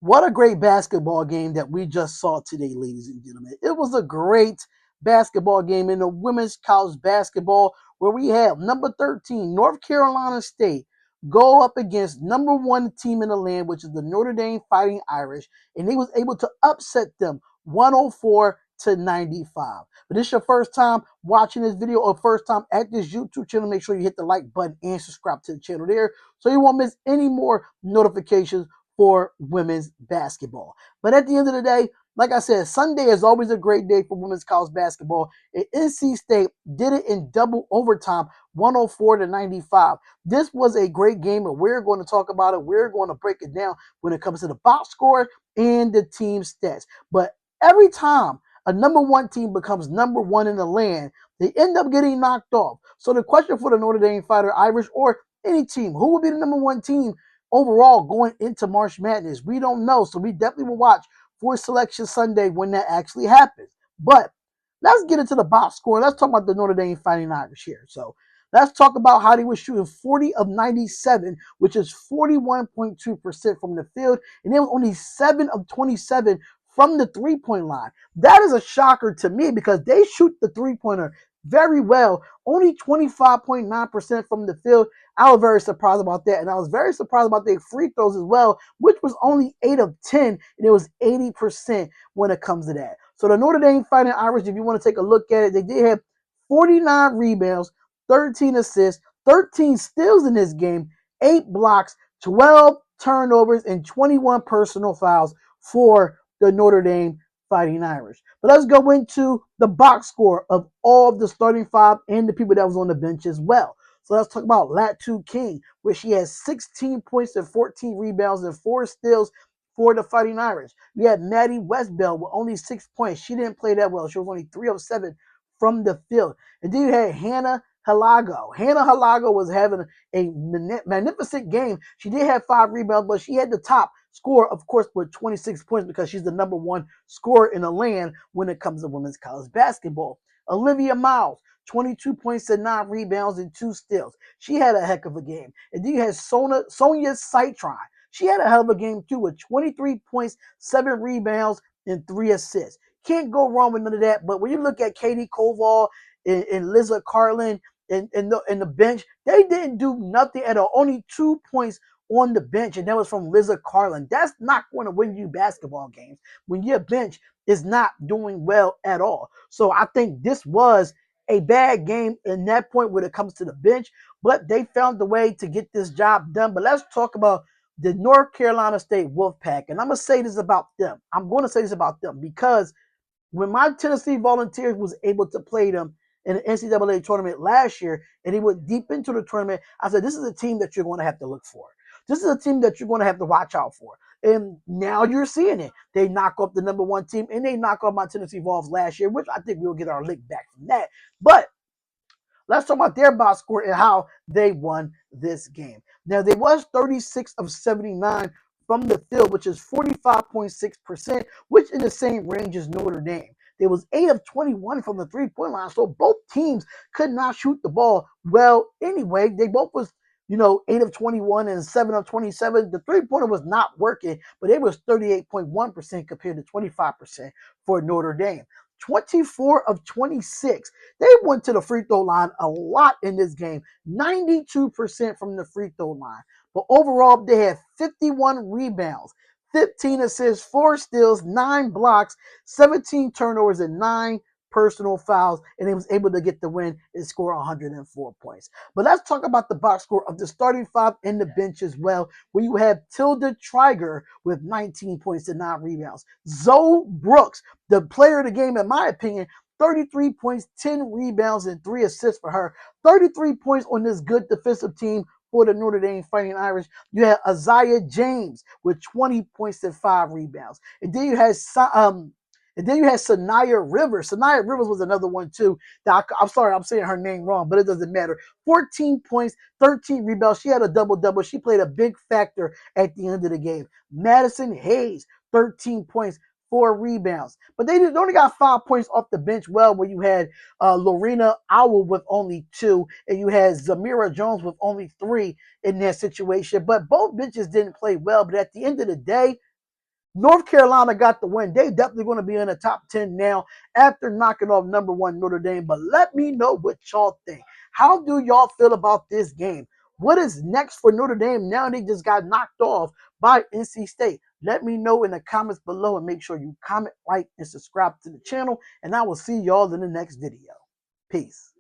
What a great basketball game that we just saw today, ladies and gentlemen. It was a great basketball game in the women's college basketball where we have number 13, North Carolina State, go up against number one team in the land, which is the Notre Dame Fighting Irish, and they was able to upset them 104-95. But this is your first time watching this video or first time at this YouTube channel, make sure you hit the like button and subscribe to the channel there so you won't miss any more notifications for women's basketball. But at the end of the day, like I said, Sunday is always a great day for women's college basketball. And NC State did it in double overtime, 104-95. This was a great game, and we're going to talk about it. We're going to break it down when it comes to the box score and the team stats. But every time a number one team becomes number one in the land, they end up getting knocked off. So the question for the Notre Dame Fighting Irish or any team, who will be the number one team overall going into March Madness? We don't know, so we definitely will watch for Selection Sunday when that actually happens. But let's get into the box score. Let's talk about the Notre Dame Fighting Irish here. So let's talk about how they were shooting 40 of 97, which is 41.2% from the field, and they was only 7 of 27 from the three-point line. That is a shocker to me because they shoot the three-pointer very well, only 25.9% from the field. I was very surprised about that, and I was very surprised about their free throws as well, which was only 8 of 10, and it was 80% when it comes to that. So the Notre Dame Fighting Irish, if you want to take a look at it, they did have 49 rebounds, 13 assists, 13 steals in this game, 8 blocks, 12 turnovers, and 21 personal fouls for the Notre Dame Fighting Irish. But let's go into the box score of all of the starting five and the people that was on the bench as well. So let's talk about Latu King, where she has 16 points and 14 rebounds and 4 steals for the Fighting Irish. You had Maddie Westbell with only 6 points. She didn't play that well. She was only 3 of 7 from the field. And then you had Hannah Halago. Hannah Halago was having a magnificent game. She did have 5 rebounds, but she had the top score, of course, with 26 points because she's the number one scorer in the land when it comes to women's college basketball. Olivia Miles, 22 points and 9 rebounds and 2 steals. She had a heck of a game. And then you had Sonia Citron. She had a hell of a game too with 23 points, 7 rebounds, and 3 assists. Can't go wrong with none of that. But when you look at Katie Koval and Liza Carlin and the bench, they didn't do nothing at all. Only 2 points on the bench, and that was from Liza Carlin. That's not going to win you basketball games when your bench is not doing well at all. So I think this was a bad game in that point when it comes to the bench, but they found the way to get this job done. But let's talk about the North Carolina State Wolfpack, and I'm going to say this about them. I'm going to say this about them because when my Tennessee Volunteers was able to play them in the NCAA tournament last year, and he went deep into the tournament, I said, this is a team that you're going to have to look for. This is a team that you're going to have to watch out for. And now you're seeing it. They knock off the number one team, and they knock off my Tennessee Vols last year, which I think we'll get our lick back from that. But let's talk about their box score and how they won this game. Now, they was 36 of 79 from the field, which is 45.6%, which in the same range as Notre Dame. There was 8 of 21 from the three-point line, so both teams could not shoot the ball well anyway. They both was 8 of 21 and 7 of 27. The three-pointer was not working, but it was 38.1% compared to 25% for Notre Dame. 24 of 26. They went to the free throw line a lot in this game, 92% from the free throw line. But overall, they had 51 rebounds, 15 assists, 4 steals, 9 blocks, 17 turnovers, and 9 personal fouls, and they was able to get the win and score 104 points. But let's talk about the box score of the starting five and the bench as well, where you have Tilda Triger with 19 points and 9 rebounds. Zoe Brooks, the player of the game, in my opinion, 33 points, 10 rebounds, and 3 assists for her. 33 points on this good defensive team for the Notre Dame Fighting Irish. You had Isaiah James with 20 points and 5 rebounds. And then you had Sonia Rivers. Sonia Rivers was another one too. I'm sorry, I'm saying her name wrong, but it doesn't matter. 14 points, 13 rebounds. She had a double-double. She played a big factor at the end of the game. Madison Hayes, 13 points, 4 rebounds. But they only got 5 points off the bench well, where you had Lorena Owl with only 2, and you had Zamira Jones with only 3 in that situation. But both benches didn't play well. But at the end of the day, North Carolina got the win. They definitely going to be in the top 10 now after knocking off #1 Notre Dame. But let me know what y'all think. How do y'all feel about this game? What is next for Notre Dame now they just got knocked off by NC State? Let me know in the comments below, and make sure you comment, like, and subscribe to the channel. And I will see y'all in the next video. Peace.